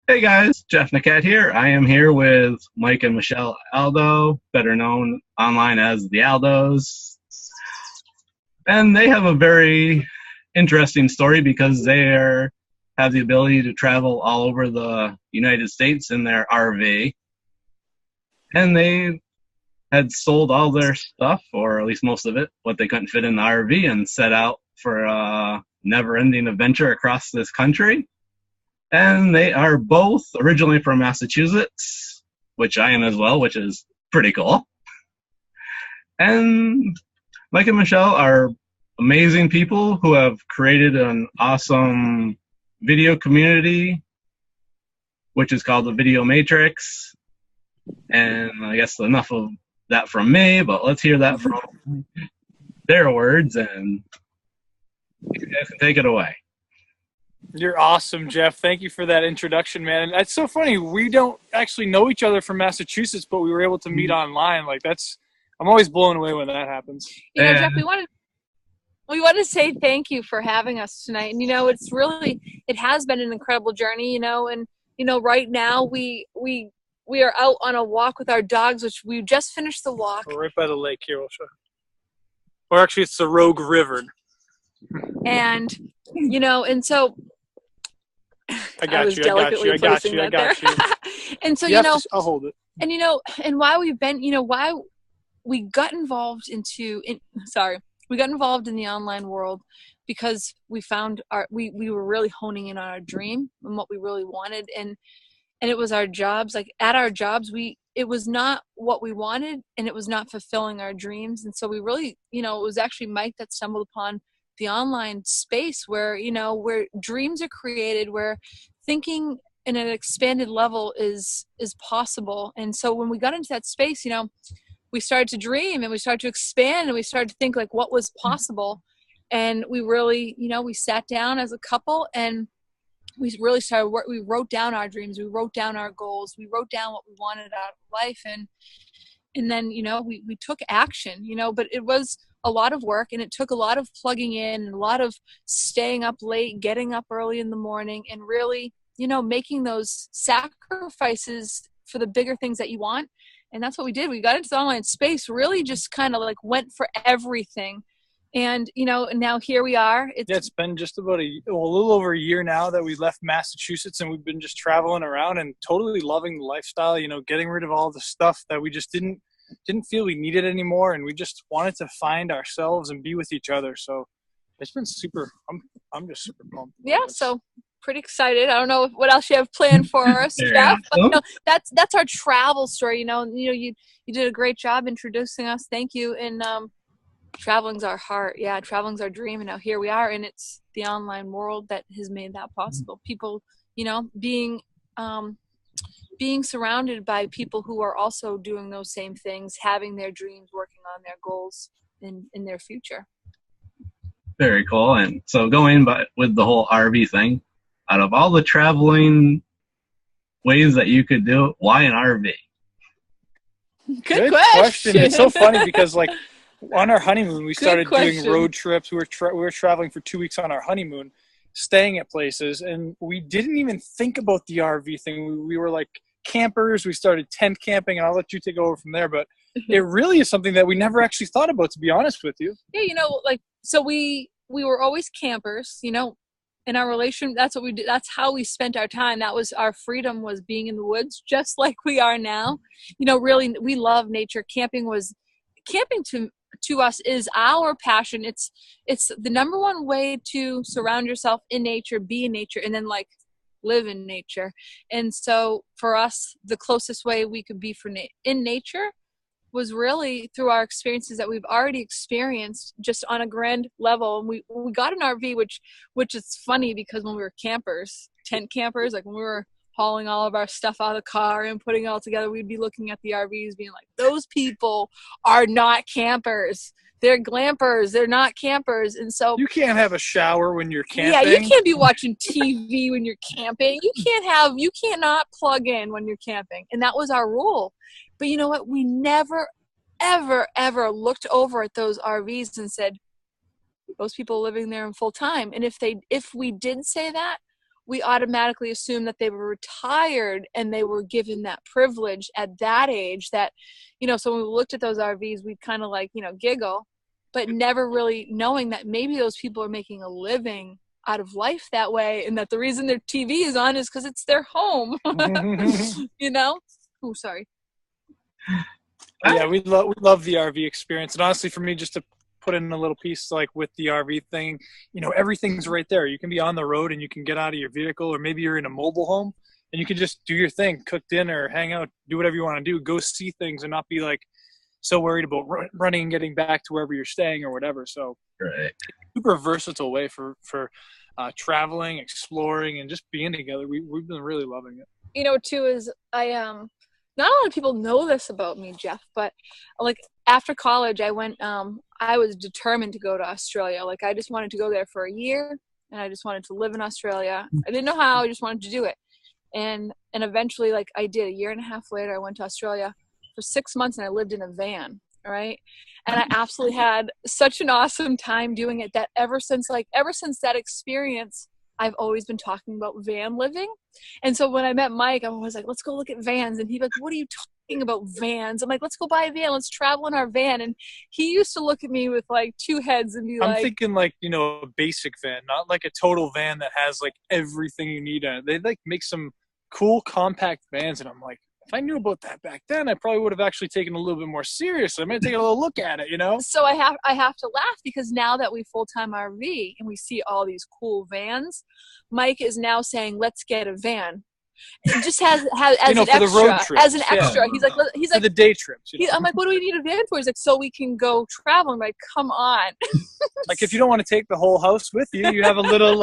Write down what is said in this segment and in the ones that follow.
Hey guys, Jeff Niket here. I am here with Mike and Michelle Aldo, better known online as the Aldos. And they have a very interesting story because have the ability to travel all over the United States in their RV. And they had sold all their stuff, or at least most of it, what they couldn't fit in the RV, and set out for a never ending adventure across this country. And they are both originally from Massachusetts, which I am as well, which is pretty cool. And Mike and Michelle are amazing people who have created an awesome video community, which is called the Video Matrix. And I guess enough of that from me, but let's hear that from their words, and you guys can take it away. You're awesome, Jeff. Thank you for that introduction, man. And that's so funny. We don't actually know each other from Massachusetts, but we were able to meet online. I'm always blown away when that happens. Jeff, we want to say thank you for having us tonight. And it has been an incredible journey. And right now we are out on a walk with our dogs, which we just finished the walk. We're right by the lake here, we'll show. Or actually, it's the Rogue River. And and so I got you. And so I'll hold it. And and why we've been, why we got involved in the online world, because we found we were really honing in on our dream and what we really wanted, and it was our jobs. Like at our jobs, it was not what we wanted, and it was not fulfilling our dreams. And so we really, it was actually Mike that stumbled upon the online space where dreams are created, where thinking in an expanded level is possible. And so when we got into that space, we started to dream, and we started to expand, and we started to think like what was possible. And we really, we sat down as a couple, and we really started work. We wrote down our dreams, we wrote down our goals, we wrote down what we wanted out of life, and then we took action, but it was a lot of work, and it took a lot of plugging in, and a lot of staying up late, getting up early in the morning, and really making those sacrifices for the bigger things that you want. And that's what we did. We got into the online space, really just kind of like went for everything. And now here we are. It's been just about a little over a year now that we left Massachusetts, and we've been just traveling around and totally loving the lifestyle, getting rid of all the stuff that we just didn't feel we needed anymore, and we just wanted to find ourselves and be with each other. So it's been super. I'm just super pumped. Yeah, so pretty excited. I don't know what else you have planned for us, Jeff. But that's our travel story. You did a great job introducing us. Thank you. And traveling's our heart. Yeah, traveling's our dream. And now here we are, and it's the online world that has made that possible. People, being surrounded by people who are also doing those same things, having their dreams, working on their goals in their future. Very cool. And so going with the whole RV thing, out of all the traveling ways that you could do it, why an RV? Good question. It's so funny because on our honeymoon, we started doing road trips. We were traveling for 2 weeks on our honeymoon, staying at places, and we didn't even think about the RV thing. We were like campers. We started tent camping, and I'll let you take over from there. But it really is something that we never actually thought about, to be honest with you. Yeah, so we were always campers, in our relation. That's what we did. That's how we spent our time. That was our freedom, was being in the woods, just like we are now. Really, we love nature. Camping to us is our passion. It's the number one way to surround yourself in nature, be in nature, and then live in nature. And so for us, the closest way we could be in nature was really through our experiences that we've already experienced, just on a grand level. And we got an RV, which is funny because when we were campers, tent campers, like when we were hauling all of our stuff out of the car and putting it all together, we'd be looking at the RVs being like, those people are not campers. They're glampers. They're not campers. And so you can't have a shower when you're camping. Yeah, you can't be watching TV when you're camping. You cannot plug in when you're camping. And that was our rule. But you know what? We never, ever, ever looked over at those RVs and said, those people living there in full time. And if we did say that, we automatically assume that they were retired and they were given that privilege at that age that, so when we looked at those RVs, we'd kind of like, giggle, but never really knowing that maybe those people are making a living out of life that way, and that the reason their TV is on is because it's their home. Oh, sorry. Yeah, we love the RV experience. And honestly, for me, just to put in a little piece like with the RV thing, everything's right there. You can be on the road and you can get out of your vehicle, or maybe you're in a mobile home and you can just do your thing, cook dinner, hang out, do whatever you want to do, go see things and not be like so worried about running and getting back to wherever you're staying or whatever. So right. Super versatile way for traveling, exploring, and just being together. We've been really loving it. Too, is I not a lot of people know this about me, Jeff, but like after college, I went, I was determined to go to Australia. Like I just wanted to go there for a year, and I just wanted to live in Australia. I didn't know how, I just wanted to do it. And eventually, like I did, a year and a half later, I went to Australia for 6 months, and I lived in a van. All right. And I absolutely had such an awesome time doing it that ever since that experience, I've always been talking about van living. And so when I met Mike, I was like, let's go look at vans. And he's like, what are you talking about vans? I'm like, let's go buy a van. Let's travel in our van. And he used to look at me with like two heads and be like, I'm thinking like, a basic van, not like a total van that has like everything you need in it. They like make some cool compact vans. And I'm like, if I knew about that back then, I probably would have actually taken a little bit more seriously. I'm going to take a little look at it, So I have to laugh because now that we full-time RV and we see all these cool vans, Mike is now saying, let's get a van. It just has as an extra, the road trips, as an extra. Yeah. He's like for the day trips. I'm like, what do we need a van for? He's like, so we can go travel. I'm like, come on. Like if you don't want to take the whole house with you, you have a little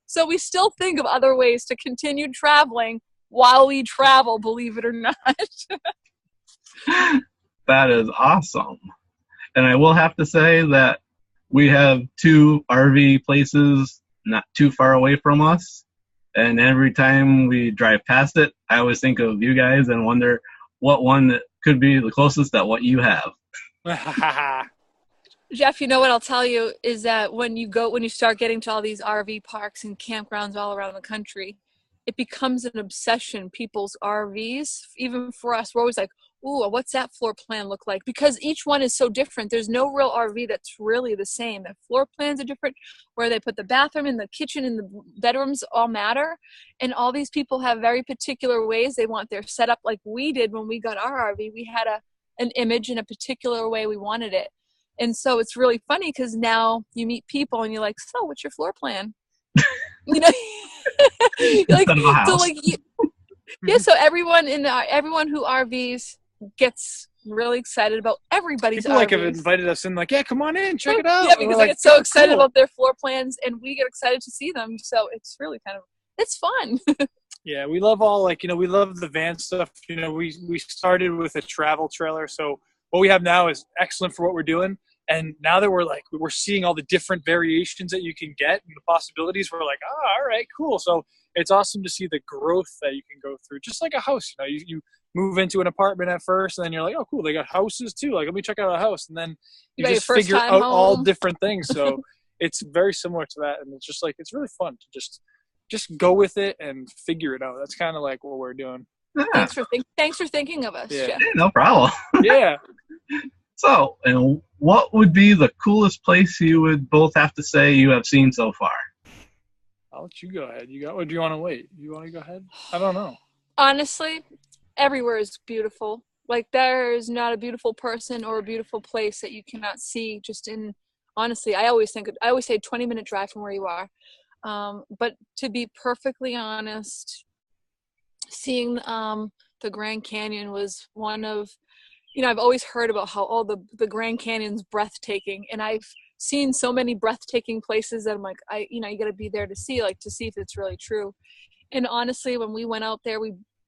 So we still think of other ways to continue traveling while we travel, believe it or not. That is awesome. And I will have to say that we have 2 RV places not too far away from us. And every time we drive past it, I always think of you guys and wonder what one could be the closest at what you have. Jeff, you know what I'll tell you is that when you start getting to all these RV parks and campgrounds all around the country, it becomes an obsession, people's RVs. Even for us, we're always like, ooh, what's that floor plan look like? Because each one is so different. There's no real RV that's really the same. The floor plans are different. Where they put the bathroom and the kitchen and the bedrooms all matter. And all these people have very particular ways they want their setup, like we did when we got our RV. We had an image in a particular way we wanted it. And so it's really funny because now you meet people and you're like, so what's your floor plan? Like, so like, yeah. So everyone who RVs gets really excited about everybody's people RVs. Like have invited us in, like, yeah, come on in, check it out. Yeah, because they get so excited about their floor plans, and we get excited to see them. So it's really it's fun. Yeah, we love all we love the van stuff. We started with a travel trailer, so what we have now is excellent for what we're doing. And now that we're seeing all the different variations that you can get and the possibilities, we're like, all right, cool. So it's awesome to see the growth that you can go through, just like a house. You move into an apartment at first, and then you're like, oh, cool, they got houses too. Like, let me check out a house, and then you just figure out home. All different things. So it's very similar to that, and it's just like it's really fun to just go with it and figure it out. That's kind of like what we're doing. Yeah. Thanks for thinking of us, Jeff. Yeah, no problem. Yeah. So, what would be the coolest place you would both have to say you have seen so far? I'll let you go ahead. Or do you want to wait? You want to go ahead? I don't know. Honestly, everywhere is beautiful. Like, there is not a beautiful person or a beautiful place that you cannot see just in, honestly, I always say a 20-minute drive from where you are. But to be perfectly honest, seeing the Grand Canyon was one of, I've always heard about how all the Grand Canyon's breathtaking, and I've seen so many breathtaking places that I'm like, you got to be there to see if it's really true. And honestly, when we went out there,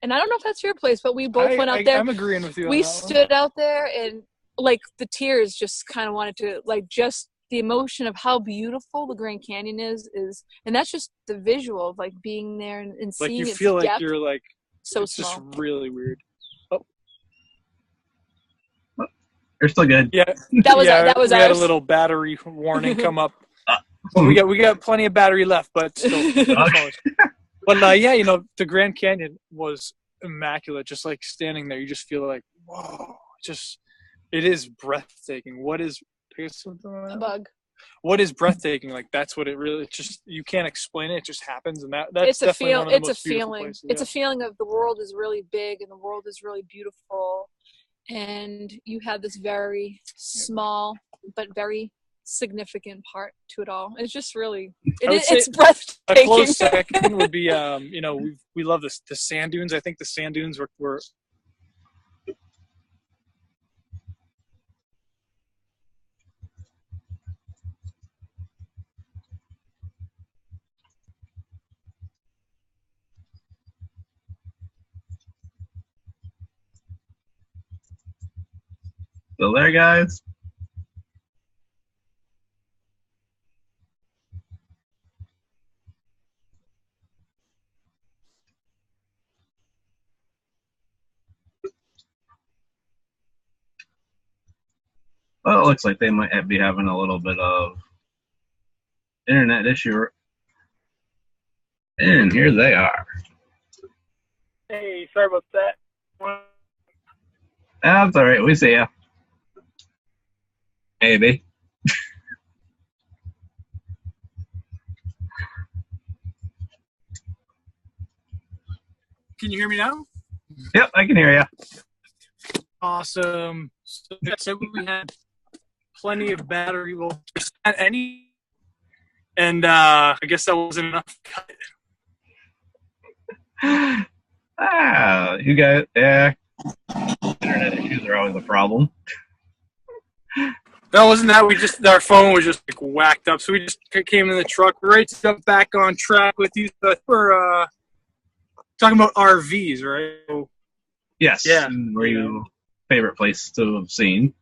and I don't know if that's your place, but we both went out there. I'm agreeing with you. We stood out there, and like the tears just kind of wanted to, like, just the emotion of how beautiful the Grand Canyon is, and that's just the visual of like being there and seeing its depth. Like you feel like you're like so it's small. Just really weird. You're still good. Yeah, that was we ours. had a little battery warning come up. Well, we got plenty of battery left, but still. But yeah, the Grand Canyon was immaculate. Just like standing there, you just feel like, whoa, it is breathtaking. A bug. What is breathtaking? Like that's what it really. You can't explain it. It just happens, and that's definitely one of the most beautiful places. It's a feeling of the world is really big and the world is really beautiful, and you have this very small but very significant part to it all. It's just really it's breathtaking. A close second would be we love the sand dunes. I think the sand dunes were Still there, guys? Well, it looks like they might be having a little bit of internet issue. And here they are. Hey, sorry about that. That's all right. We see ya. Maybe. Can you hear me now? Yep, I can hear you. Awesome. So that's it. We had plenty of battery. Well, just not any. And I guess that wasn't enough. You guys, yeah. Internet issues are always a problem. No, wasn't that. Our phone was just like whacked up. So we just came in the truck. We're ready to jump back on track with you. We're talking about RVs, right? Yes. Yeah. Were you favorite place to have seen?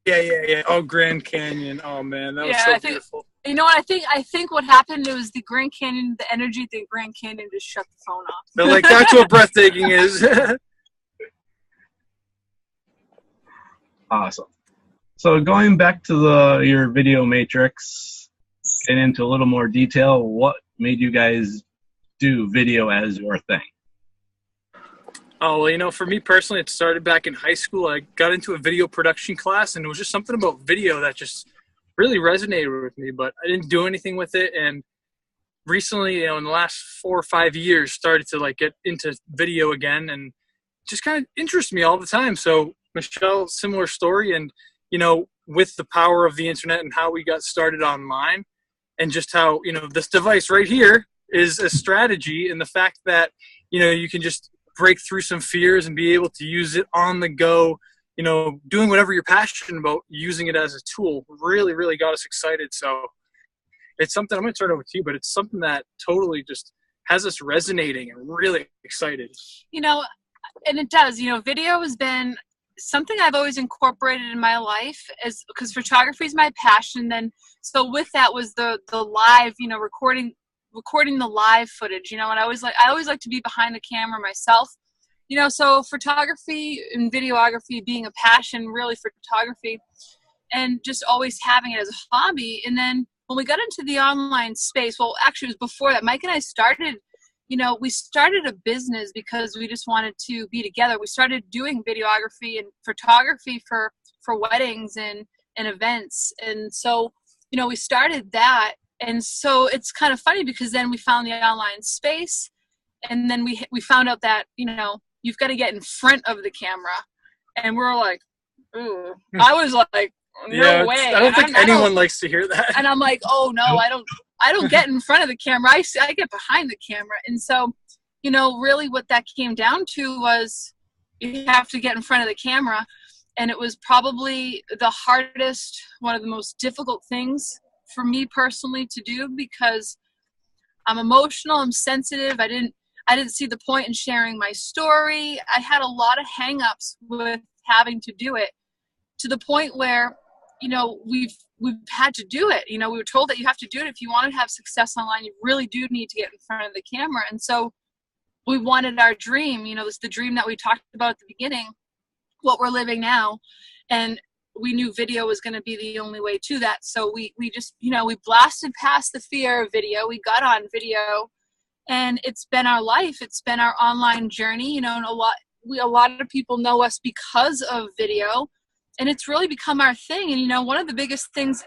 Yeah. Oh, Grand Canyon. Oh man, that was so beautiful. You know what I think what happened was the Grand Canyon, the energy at the Grand Canyon just shut the phone off. But like that's what breathtaking is. Awesome. So going back to your video matrix and into a little more detail, what made you guys do video as your thing? Oh, well, for me personally, it started back in high school. I got into a video production class, and it was just something about video that just really resonated with me, but I didn't do anything with it. And recently, in the last 4 or 5 years, started to like get into video again, and just kind of interests me all the time. So Michelle, similar story, and with the power of the internet and how we got started online, and just how this device right here is a strategy, and the fact that you can just break through some fears and be able to use it on the go, doing whatever you're passionate about, using it as a tool really, really got us excited. So it's something, I'm going to turn it over to you, but it's something that totally just has us resonating and really excited. And it does, video has been something I've always incorporated in my life because photography is my passion. Then, so with that was the live, recording the live footage, and I always like to be behind the camera myself, so photography and videography being a passion, really for photography, and just always having it as a hobby. And then when we got into the online space, well, actually it was before that, Mike and I started, we started a business because we just wanted to be together. We started doing videography and photography for weddings and events. And so, we started that. And so it's kind of funny because then we found the online space, and then we found out that, you've got to get in front of the camera. And we're like, ooh. I was like, no way. I don't think anyone likes to hear that. And I'm like, oh no, I don't get in front of the camera. I get behind the camera. And so, really what that came down to was you have to get in front of the camera. And it was probably the hardest, one of the most difficult things for me personally to do, because I'm emotional, I'm sensitive. I didn't see the point in sharing my story. I had a lot of hang-ups with having to do it, to the point where, we've had to do it. We were told that you have to do it. If you want to have success online, you really do need to get in front of the camera. And so we wanted our dream, it's the dream that we talked about at the beginning, what we're living now. And we knew video was going to be the only way to that. So we just, you know, we blasted past the fear of video. We got on video, and it's been our life. It's been our online journey, you know, and a lot of people know us because of video, and it's really become our thing. And, you know, one of the biggest things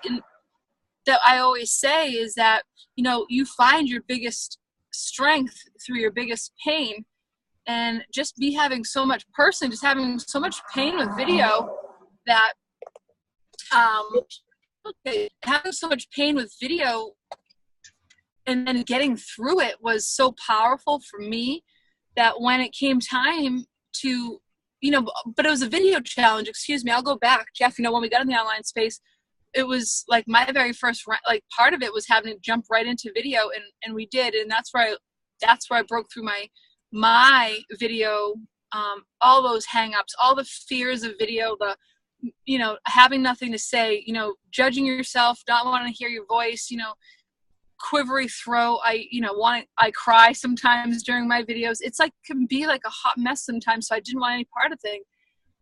that I always say is that, you know, you find your biggest strength through your biggest pain. And just having so much pain with video that having so much pain with video and then getting through it was so powerful for me that when it came time to, you know, but it was a video challenge, excuse me, I'll go back, Jeff, you know, when we got in the online space, it was like my very first, like part of it was having to jump right into video, and we did. And that's where I broke through my video, all those hangups, all the fears of video, the, you know, having nothing to say, you know, judging yourself, not wanting to hear your voice, you know, quivery throat. I cry sometimes during my videos. It's like, can be like a hot mess sometimes. So I didn't want any part of thing,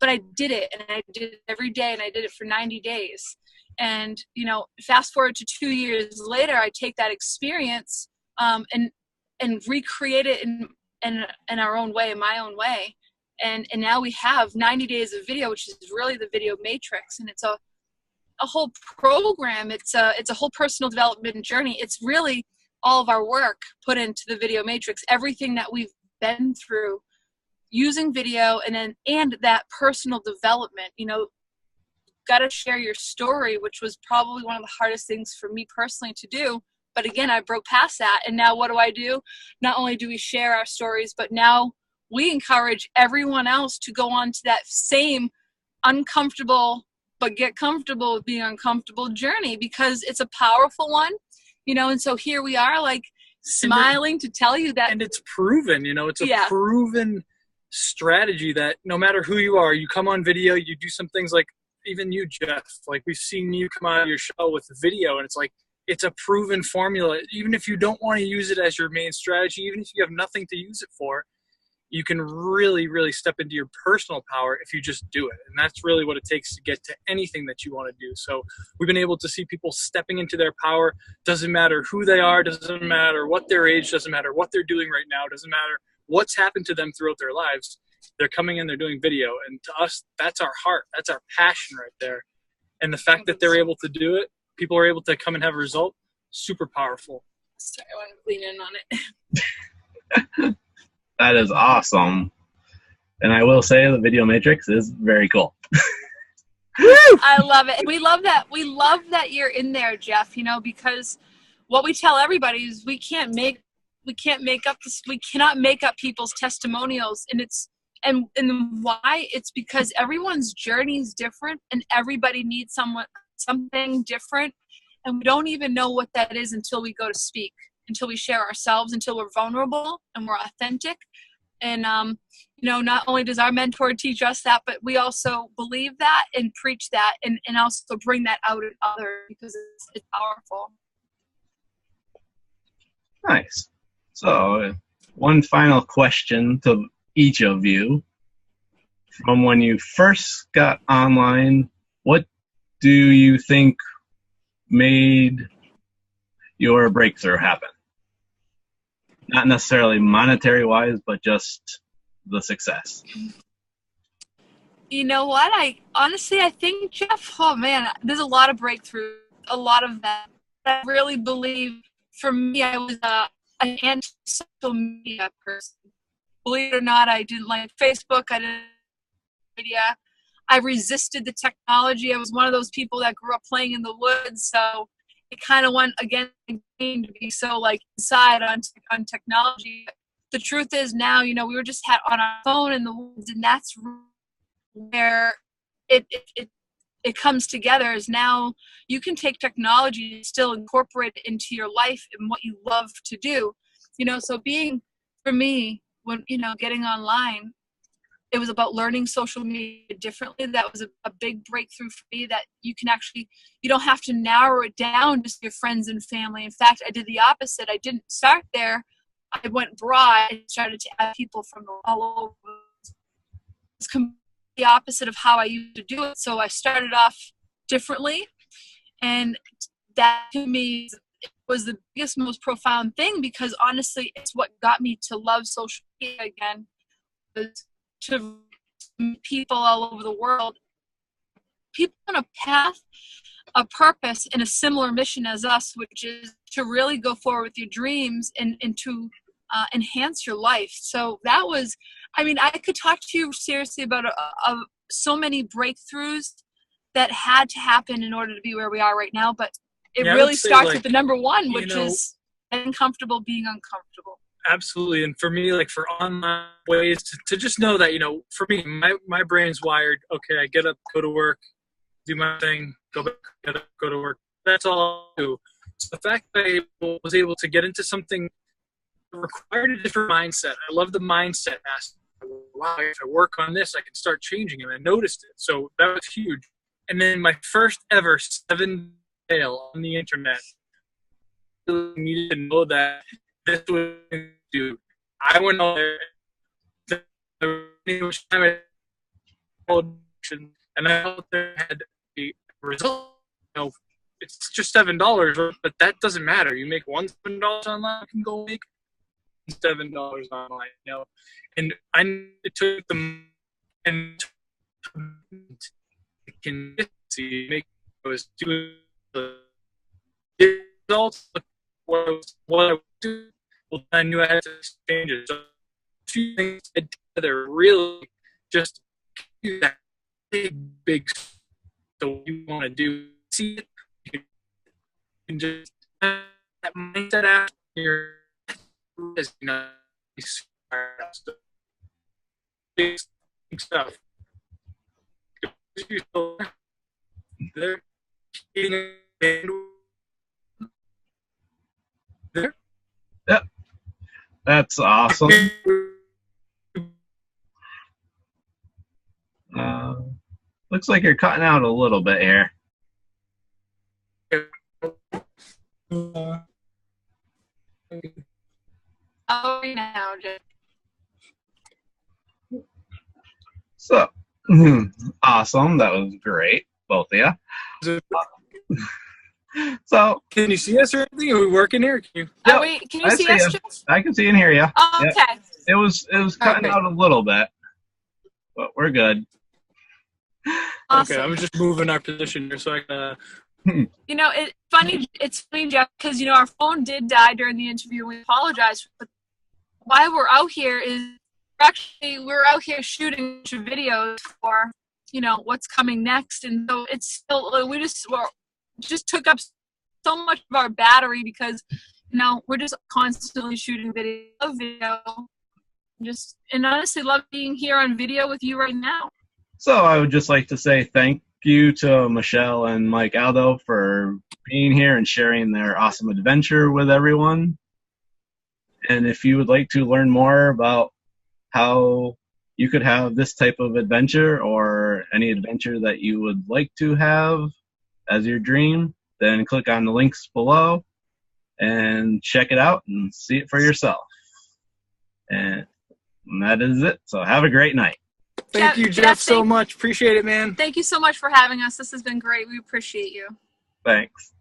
but I did it, and I did it every day, and I did it for 90 days. And, you know, fast forward to 2 years later, I take that experience, and recreate it in our own way, in my own way. And now we have 90 days of video, which is really the video matrix. And it's a whole program. It's a whole personal development journey. It's really all of our work put into the video matrix, everything that we've been through using video, and that personal development, you know, got to share your story, which was probably one of the hardest things for me personally to do. But again, I broke past that. And now what do? Not only do we share our stories, but now we encourage everyone else to go on to that same uncomfortable, but get comfortable with being uncomfortable journey, because it's a powerful one, you know. And so here we are, like, smiling to tell you that. And it's proven, you know, it's a proven strategy that no matter who you are, you come on video, you do some things, like even you, Jeff, like we've seen you come out of your show with video, and it's like, it's a proven formula. Even if you don't want to use it as your main strategy, even if you have nothing to use it for, you can really, really step into your personal power if you just do it. And that's really what it takes to get to anything that you want to do. So we've been able to see people stepping into their power. Doesn't matter who they are, doesn't matter what their age, doesn't matter what they're doing right now, doesn't matter what's happened to them throughout their lives. They're coming in, they're doing video. And to us, that's our heart. That's our passion right there. And the fact that they're able to do it, people are able to come and have a result, super powerful. Sorry, I want to lean in on it. That is awesome. And I will say the video matrix is very cool. I love it. We love that you're in there, Jeff, you know, because what we tell everybody is we cannot make up people's testimonials. And why? It's because everyone's journey is different, and everybody needs something different. And we don't even know what that is until we go to speak, until we share ourselves, until we're vulnerable and we're authentic. And, you know, not only does our mentor teach us that, but we also believe that and preach that, and also bring that out in others, because it's powerful. Nice. So one final question to each of you. From when you first got online, what do you think made your breakthrough happen? Not necessarily monetary wise, but just the success. You know what? I think, Jeff, oh man, there's a lot of breakthrough, a lot of that. I really believe, for me, I was an anti-social media person. Believe it or not, I didn't like Facebook. I didn't like media. I resisted the technology. I was one of those people that grew up playing in the woods, so it kind of went against the game to be so like inside on technology. The truth is now, you know, we were just on our phone in the woods, and that's where it comes together. Is now you can take technology and still incorporate it into your life and what you love to do. You know, so for me, when, you know, getting online, it was about learning social media differently. That was a big breakthrough for me, that you don't have to narrow it down just to your friends and family. In fact, I did the opposite. I didn't start there. I went broad and started to add people from all over. It's the opposite of how I used to do it. So I started off differently, and that to me was the biggest, most profound thing, because honestly, it's what got me to love social media again, was to meet people all over the world, people on a path, a purpose, and a similar mission as us, which is to really go forward with your dreams and to enhance your life. So that was, I mean, I could talk to you seriously about so many breakthroughs that had to happen in order to be where we are right now. But it really starts with the number one, which is uncomfortable being uncomfortable. Absolutely. And for me, like for online ways to just know that, for me, my brain's wired. Okay, I get up, go to work, do my thing, go back, get up, go to work. That's all I do. So the fact that I was able to get into something required a different mindset. I love the mindset aspect. Wow, if I work on this, I can start changing it. I noticed it. So that was huge. And then my first ever 7 sale on the internet, I needed to know that this was do. I went on there, and I out there had a result. It's just $7, but that doesn't matter. You make $7 online, you can go make $7 online. And it took them and consistency make was doing the results. What I was doing. Well, I knew I had to change it. So 2 things together really just do that big. So you want to do, see it, you can just have that mindset after your big stuff. They're there. Yep. That's awesome. Looks like you're cutting out a little bit here. Now, So, awesome. That was great, both of you. So, can you see us or anything? Are we working here? Can you see us, Jeff? I can see and hear you. Oh, okay. Yep. It was cutting out a little bit, but we're good. Awesome. Okay, I'm just moving our position here so I can. It's funny, Jeff, because our phone did die during the interview. We apologize, but why we're out here is we're out here shooting videos for what's coming next, and so it's still we just took up so much of our battery because we're just constantly shooting video. And honestly love being here on video with you right now. So I would just like to say thank you to Michelle and Mike Aldo for being here and sharing their awesome adventure with everyone. And if you would like to learn more about how you could have this type of adventure or any adventure that you would like to have as your dream, then click on the links below and check it out and see it for yourself. And that is it. So have a great night. Thank you, Jeff, so much. Appreciate it, man. Thank you so much for having us. This has been great. We appreciate you. Thanks.